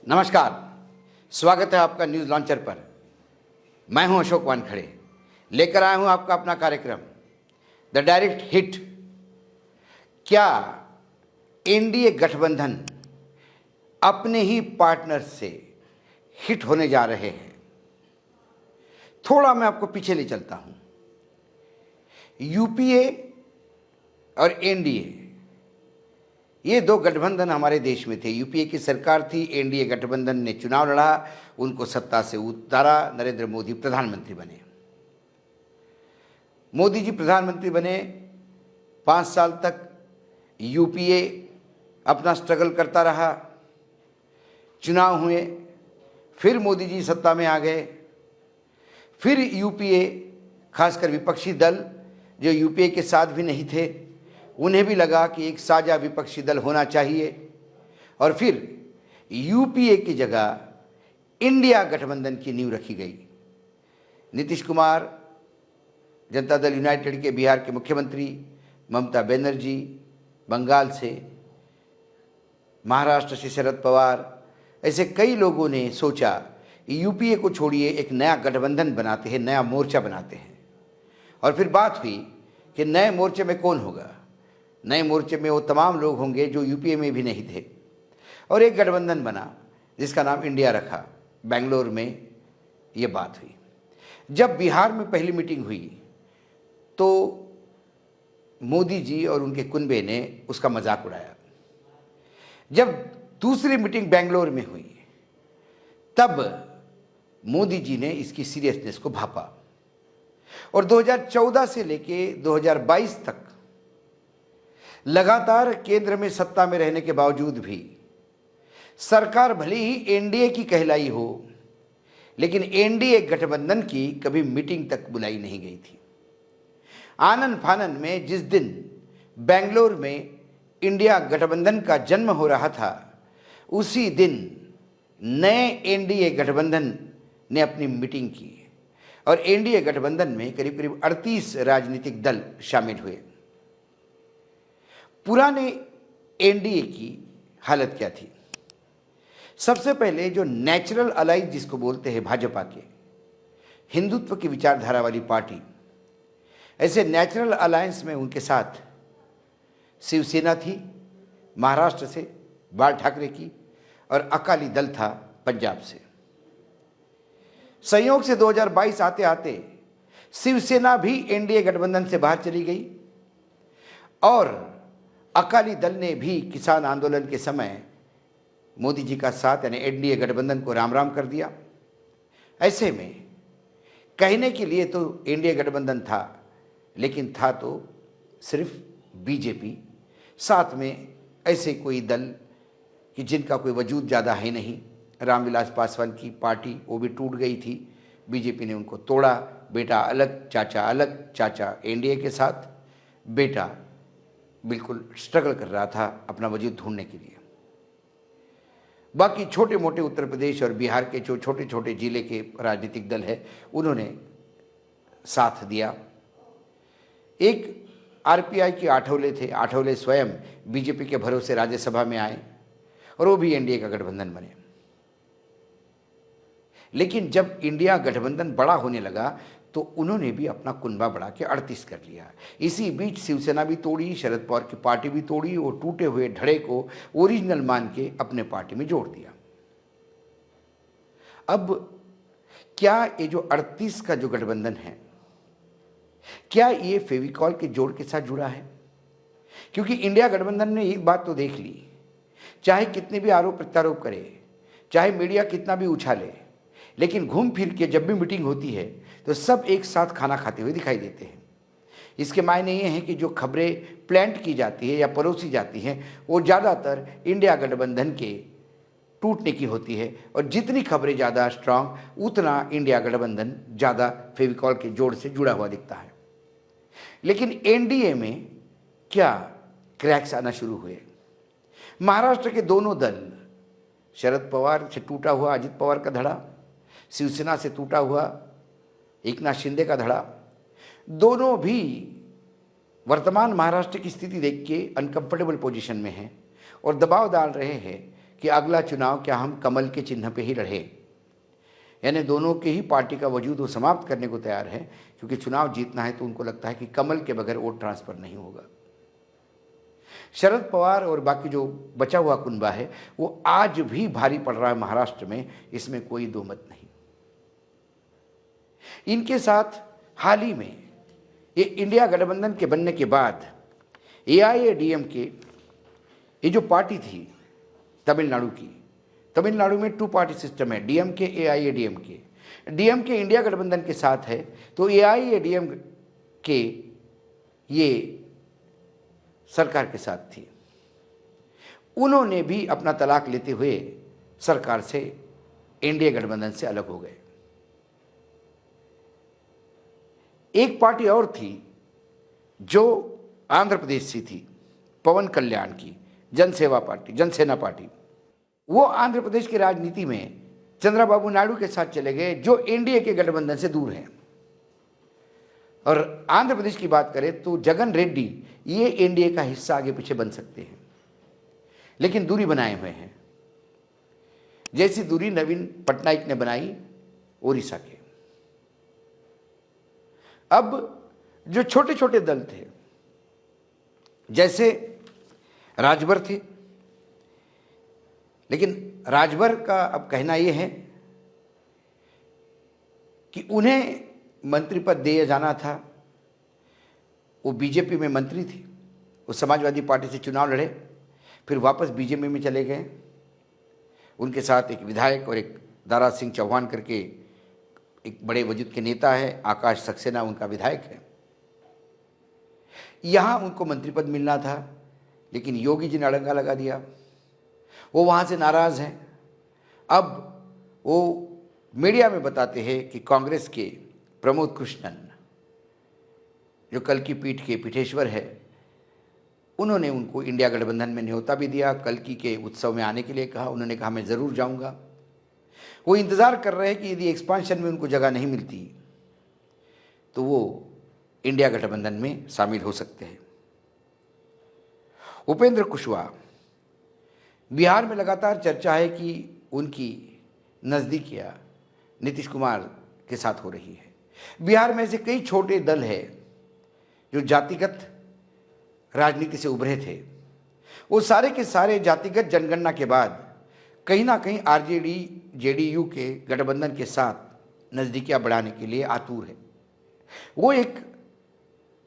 नमस्कार, स्वागत है आपका न्यूज़ लॉन्चर पर। मैं हूं अशोक वानखड़े, लेकर आया हूं आपका अपना कार्यक्रम द डायरेक्ट हिट। क्या एनडीए गठबंधन अपने ही पार्टनर से हिट होने जा रहे हैं? थोड़ा मैं आपको पीछे ले चलता हूं। यूपीए और एनडीए, ये दो गठबंधन हमारे देश में थे। यूपीए की सरकार थी, एनडीए गठबंधन ने चुनाव लड़ा, उनको सत्ता से उतारा, नरेंद्र मोदी प्रधानमंत्री बने। मोदी जी प्रधानमंत्री बने, 5 साल तक यूपीए अपना स्ट्रगल करता रहा। चुनाव हुए, फिर मोदी जी सत्ता में आ गए। फिर यूपीए, खासकर विपक्षी दल जो यूपीए के साथ भी नहीं थे, उन्हें भी लगा कि एक साझा विपक्षी दल होना चाहिए, और फिर यूपीए की जगह इंडिया गठबंधन की नींव रखी गई। नीतीश कुमार जनता दल यूनाइटेड के बिहार के मुख्यमंत्री, ममता बनर्जी बंगाल से, महाराष्ट्र से शरद पवार, ऐसे कई लोगों ने सोचा कि यूपीए को छोड़िए, एक नया गठबंधन बनाते हैं, नया मोर्चा बनाते हैं। और फिर बात हुई कि नए मोर्चे में कौन होगा। नए मोर्चे में वो तमाम लोग होंगे जो यूपीए में भी नहीं थे, और एक गठबंधन बना जिसका नाम इंडिया रखा। बेंगलोर में ये बात हुई। जब बिहार में पहली मीटिंग हुई तो मोदी जी और उनके कुनबे ने उसका मजाक उड़ाया। जब दूसरी मीटिंग बेंगलोर में हुई तब मोदी जी ने इसकी सीरियसनेस को भापा, और 2014 से लेके 2022 तक लगातार केंद्र में सत्ता में रहने के बावजूद भी सरकार भले ही एनडीए की कहलाई हो, लेकिन एनडीए गठबंधन की कभी मीटिंग तक बुलाई नहीं गई थी। आनन फानन में जिस दिन बेंगलोर में इंडिया गठबंधन का जन्म हो रहा था, उसी दिन नए एनडीए गठबंधन ने अपनी मीटिंग की, और एनडीए गठबंधन में करीब करीब 38 राजनीतिक दल शामिल हुए। पुराने एनडीए की हालत क्या थी? सबसे पहले जो नेचुरल अलाइज जिसको बोलते हैं, भाजपा के हिंदुत्व की विचारधारा वाली पार्टी, ऐसे नेचुरल अलायंस में उनके साथ शिवसेना थी महाराष्ट्र से, बाल ठाकरे की, और अकाली दल था पंजाब से। संयोग से 2022 आते आते शिवसेना भी एनडीए गठबंधन से बाहर चली गई, और अकाली दल ने भी किसान आंदोलन के समय मोदी जी का साथ यानी एनडीए गठबंधन को राम राम कर दिया। ऐसे में कहने के लिए तो एनडीए गठबंधन था, लेकिन था तो सिर्फ बीजेपी, साथ में ऐसे कोई दल कि जिनका कोई वजूद ज़्यादा है नहीं। रामविलास पासवान की पार्टी वो भी टूट गई थी, बीजेपी ने उनको तोड़ा। बेटा अलग, चाचा अलग, चाचा एनडीए के साथ, बेटा बिल्कुल स्ट्रगल कर रहा था अपना वजूद ढूंढने के लिए। बाकी छोटे मोटे उत्तर प्रदेश और बिहार के जो छोटे छोटे जिले के राजनीतिक दल है, उन्होंने साथ दिया। एक आरपीआई के आठवले थे, आठवले स्वयं बीजेपी के भरोसे राज्यसभा में आए, और वो भी एनडीए का गठबंधन बने। लेकिन जब इंडिया गठबंधन बड़ा होने लगा तो उन्होंने भी अपना कुनबा बढ़ा के 38 कर लिया। इसी बीच शिवसेना भी तोड़ी, शरद पवार की पार्टी भी तोड़ी, और टूटे हुए ढड़े को ओरिजिनल मान के अपने पार्टी में जोड़ दिया। अब क्या ये जो 38 का जो गठबंधन है, क्या ये फेविकॉल के जोड़ के साथ जुड़ा है? क्योंकि इंडिया गठबंधन ने एक बात तो देख ली, चाहे कितने भी आरोप प्रत्यारोप करे, चाहे मीडिया कितना भी उछाले, लेकिन घूम फिर के जब भी मीटिंग होती है तो सब एक साथ खाना खाते हुए दिखाई देते हैं। इसके मायने ये हैं कि जो खबरें प्लांट की जाती है या परोसी जाती हैं, वो ज़्यादातर इंडिया गठबंधन के टूटने की होती है, और जितनी खबरें ज़्यादा स्ट्रांग, उतना इंडिया गठबंधन ज़्यादा फेविकॉल के जोड़ से जुड़ा हुआ दिखता है। लेकिन एनडीए में क्या क्रैक्स आना शुरू हुए? महाराष्ट्र के दोनों दल, शरद पवार से टूटा हुआ अजित पवार का धड़ा, शिवसेना से टूटा हुआ एकनाथ शिंदे का धड़ा, दोनों भी वर्तमान महाराष्ट्र की स्थिति देख के अनकंफर्टेबल पोजीशन में हैं, और दबाव डाल रहे हैं कि अगला चुनाव क्या हम कमल के चिन्ह पे ही लड़े, यानी दोनों के ही पार्टी का वजूद वो समाप्त करने को तैयार है, क्योंकि चुनाव जीतना है तो उनको लगता है कि कमल के बगैर वोट ट्रांसफर नहीं होगा। शरद पवार और बाकी जो बचा हुआ कुनबा है वो आज भी भारी पड़ रहा है महाराष्ट्र में, इसमें कोई दो मत नहीं। इनके साथ हाल ही में ये इंडिया गठबंधन के बनने के बाद एआईएडीएमके, ये जो पार्टी थी तमिलनाडु की, तमिलनाडु में टू पार्टी सिस्टम है, डीएमके एआईएडीएमके। डीएमके इंडिया गठबंधन के साथ है तो एआईएडीएमके ये सरकार के साथ थी। उन्होंने भी अपना तलाक लेते हुए सरकार से, इंडिया गठबंधन से अलग हो गए। एक पार्टी और थी जो आंध्र प्रदेश से थी, पवन कल्याण की जनसेवा पार्टी, जनसेना पार्टी। वो आंध्र प्रदेश की राजनीति में चंद्रबाबू नायडू के साथ चले गए, जो एनडीए के गठबंधन से दूर हैं। और आंध्र प्रदेश की बात करें तो जगन रेड्डी ये एनडीए का हिस्सा आगे पीछे बन सकते हैं, लेकिन दूरी बनाए हुए हैं, जैसी दूरी नवीन पटनायक ने बनाई ओडिशा के। अब जो छोटे छोटे दल थे, जैसे राजभर थे, लेकिन राजभर का अब कहना यह है कि उन्हें मंत्री पद दिया जाना था। वो बीजेपी में मंत्री थे, वो समाजवादी पार्टी से चुनाव लड़े, फिर वापस बीजेपी में चले गए। उनके साथ एक विधायक और एक दारा सिंह चौहान करके एक बड़े वजूद के नेता है, आकाश सक्सेना उनका विधायक है। यहाँ उनको मंत्री पद मिलना था, लेकिन योगी जी ने अड़ंगा लगा दिया। वो वहाँ से नाराज़ हैं। अब वो मीडिया में बताते हैं कि कांग्रेस के प्रमोद कृष्णन, जो कल की पीठ के पीठेश्वर है, उन्होंने उनको इंडिया गठबंधन में न्योता भी दिया, कल्की के उत्सव में आने के लिए कहा। उन्होंने कहा मैं ज़रूर जाऊंगा। वो इंतज़ार कर रहे हैं कि यदि एक्सपांशन में उनको जगह नहीं मिलती तो वो इंडिया गठबंधन में शामिल हो सकते हैं। उपेंद्र कुशवाहा, बिहार में लगातार चर्चा है कि उनकी नज़दीकियाँ नीतीश कुमार के साथ हो रही है। बिहार में ऐसे कई छोटे दल हैं जो जातिगत राजनीति से उभरे थे। वो सारे के सारे जातिगत जनगणना के बाद कहीं ना कहीं आरजेडी जेडीयू के गठबंधन के साथ नज़दीकियाँ बढ़ाने के लिए आतुर है। वो एक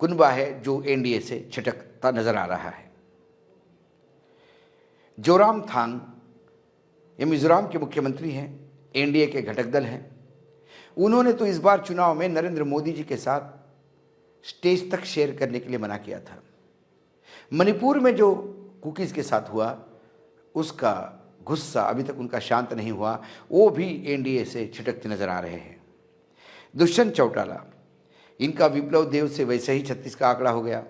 कुनबा है जो एनडीए से छिटकता नजर आ रहा है। जोरामथांग ये मिजोरम के मुख्यमंत्री हैं, एनडीए के घटक दल हैं। उन्होंने तो इस बार चुनाव में नरेंद्र मोदी जी के साथ स्टेज तक शेयर करने के लिए मना किया था। मणिपुर में जो कुकीज़ के साथ हुआ उसका गुस्सा अभी तक उनका शांत नहीं हुआ, वो भी एनडीए से छिटकते नजर आ रहे हैं। दुष्यंत चौटाला, इनका विप्लव देव से वैसे ही 36 का आंकड़ा हो गया।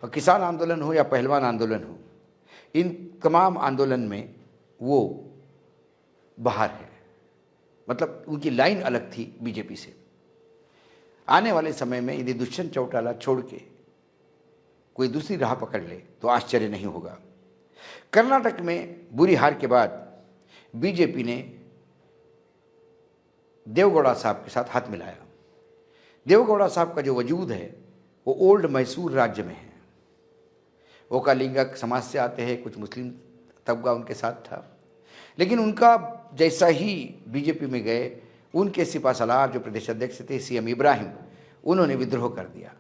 और किसान आंदोलन हो या पहलवान आंदोलन हो, इन तमाम आंदोलन में वो बाहर है, मतलब उनकी लाइन अलग थी बीजेपी से। आने वाले समय में यदि दुष्यंत चौटाला छोड़ के कोई दूसरी राह पकड़ ले तो आश्चर्य नहीं होगा। कर्नाटक में बुरी हार के बाद बीजेपी ने देवगौड़ा साहब के साथ हाथ मिलाया। देवगौड़ा साहब का जो वजूद है वो ओल्ड मैसूर राज्य में है। वो कलिंगक समाज से आते हैं, कुछ मुस्लिम तबका उनके साथ था, लेकिन उनका जैसा ही बीजेपी में गए, उनके सिपासलार जो प्रदेश अध्यक्ष थे सीएम इब्राहिम, उन्होंने विद्रोह कर दिया।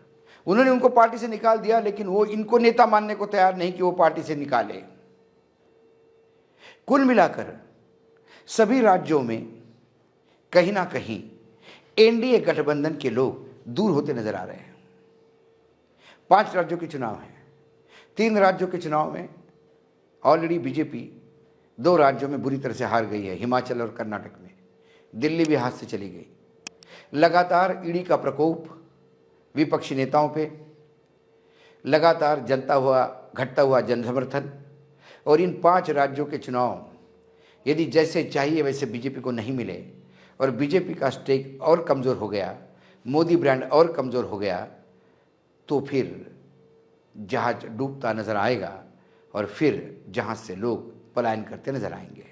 उन्होंने उनको पार्टी से निकाल दिया, लेकिन वो इनको नेता मानने को तैयार नहीं कि वो पार्टी से निकाले। कुल मिलाकर सभी राज्यों में कहीं ना कहीं एनडीए गठबंधन के लोग दूर होते नजर आ रहे हैं। 5 राज्यों के चुनाव हैं। 3 राज्यों के चुनाव में ऑलरेडी बीजेपी 2 राज्यों में बुरी तरह से हार गई है, हिमाचल और कर्नाटक में। दिल्ली भी हाथ से चली गई। लगातार ईडी का प्रकोप विपक्षी नेताओं पे, लगातार घटता हुआ जनसमर्थन, और इन 5 राज्यों के चुनाव यदि जैसे चाहिए वैसे बीजेपी को नहीं मिले और बीजेपी का स्टेक और कमज़ोर हो गया, मोदी ब्रांड और कमज़ोर हो गया, तो फिर जहाज डूबता नज़र आएगा और फिर जहाज से लोग पलायन करते नजर आएंगे।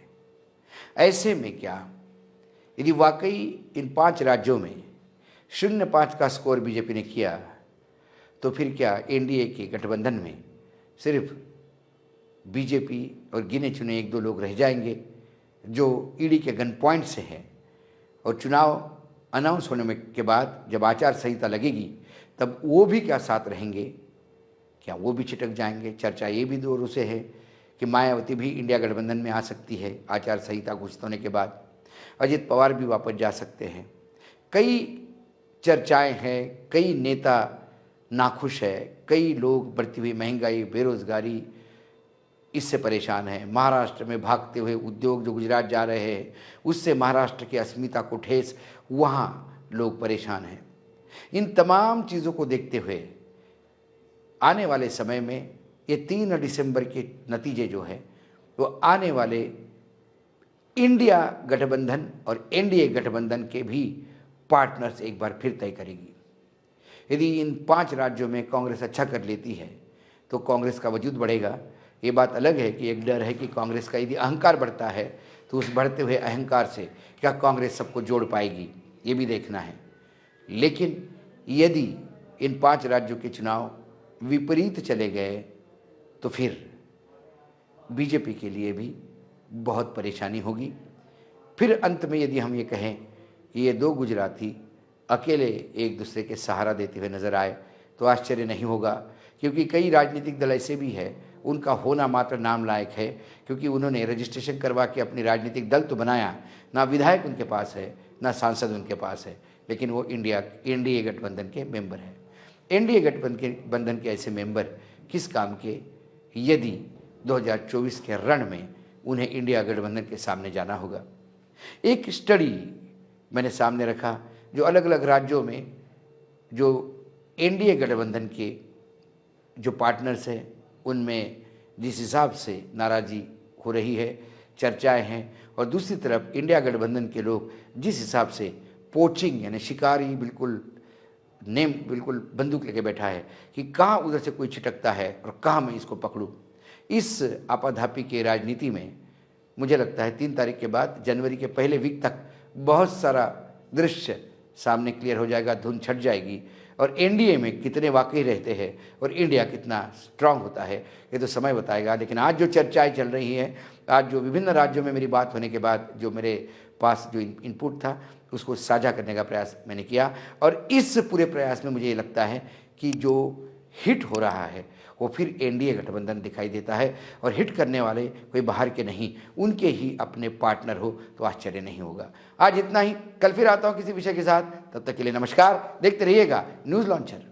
ऐसे में क्या यदि वाकई इन 5 राज्यों में 0.5 का स्कोर बीजेपी ने किया तो फिर क्या एनडीए के गठबंधन में सिर्फ बीजेपी और गिने चुने 1-2 लोग रह जाएंगे जो ईडी के गन पॉइंट से हैं, और चुनाव अनाउंस होने में के बाद जब आचार संहिता लगेगी तब वो भी क्या साथ रहेंगे? क्या वो भी छिटक जाएंगे? चर्चा ये भी जोरों से है कि मायावती भी इंडिया गठबंधन में आ सकती है आचार संहिता घोषित होने के बाद। अजित पवार भी वापस जा सकते हैं। कई चर्चाएं हैं, कई नेता नाखुश है, कई लोग बढ़ती हुई महंगाई, बेरोजगारी इससे परेशान है। महाराष्ट्र में भागते हुए उद्योग जो गुजरात जा रहे हैं उससे महाराष्ट्र की अस्मिता को ठेस, वहाँ लोग परेशान हैं। इन तमाम चीज़ों को देखते हुए आने वाले समय में ये 3 दिसंबर के नतीजे जो है वो आने वाले इंडिया गठबंधन और एनडीए गठबंधन के भी पार्टनर्स एक बार फिर तय करेगी। यदि इन 5 राज्यों में कांग्रेस अच्छा कर लेती है तो कांग्रेस का वजूद बढ़ेगा। ये बात अलग है कि एक डर है कि कांग्रेस का यदि अहंकार बढ़ता है तो उस बढ़ते हुए अहंकार से क्या कांग्रेस सबको जोड़ पाएगी, ये भी देखना है। लेकिन यदि इन 5 राज्यों के चुनाव विपरीत चले गए तो फिर बीजेपी के लिए भी बहुत परेशानी होगी। फिर अंत में यदि हम ये कहें कि ये 2 गुजराती अकेले एक दूसरे के सहारा देते हुए नजर आए तो आश्चर्य नहीं होगा, क्योंकि कई राजनीतिक दल ऐसे भी है उनका होना मात्र नाम लायक है, क्योंकि उन्होंने रजिस्ट्रेशन करवा के अपनी राजनीतिक दल तो बनाया, ना विधायक उनके पास है ना सांसद उनके पास है, लेकिन वो एनडीए गठबंधन के मेंबर है। एनडीए गठबंधन के ऐसे मेंबर किस काम के यदि 2024 के रण में उन्हें इंडिया गठबंधन के सामने जाना होगा। एक स्टडी मैंने सामने रखा जो अलग अलग राज्यों में जो एनडीए गठबंधन के जो पार्टनर्स हैं उनमें जिस हिसाब से नाराज़ी हो रही है, चर्चाएं हैं, और दूसरी तरफ इंडिया गठबंधन के लोग जिस हिसाब से पोचिंग यानी शिकारी बिल्कुल बंदूक लेके बैठा है कि कहाँ उधर से कोई छिटकता है और कहाँ मैं इसको पकड़ूं। इस आपाधापी के राजनीति में मुझे लगता है 3 तारीख के बाद जनवरी के पहले वीक तक बहुत सारा दृश्य सामने क्लियर हो जाएगा, धुन छट जाएगी, और एनडीए में कितने वाकई रहते हैं और इंडिया कितना स्ट्रांग होता है ये तो समय बताएगा। लेकिन आज जो चर्चाएं चल रही हैं, आज जो विभिन्न राज्यों में मेरी बात होने के बाद जो मेरे पास जो इनपुट था उसको साझा करने का प्रयास मैंने किया, और इस पूरे प्रयास में मुझे ये लगता है कि जो हिट हो रहा है वो फिर एनडीए गठबंधन दिखाई देता है, और हिट करने वाले कोई बाहर के नहीं, उनके ही अपने पार्टनर हो तो आश्चर्य नहीं होगा। आज इतना ही, कल फिर आता हूँ किसी विषय के साथ, तब तक के लिए नमस्कार। देखते रहिएगा न्यूज़ लॉन्चर।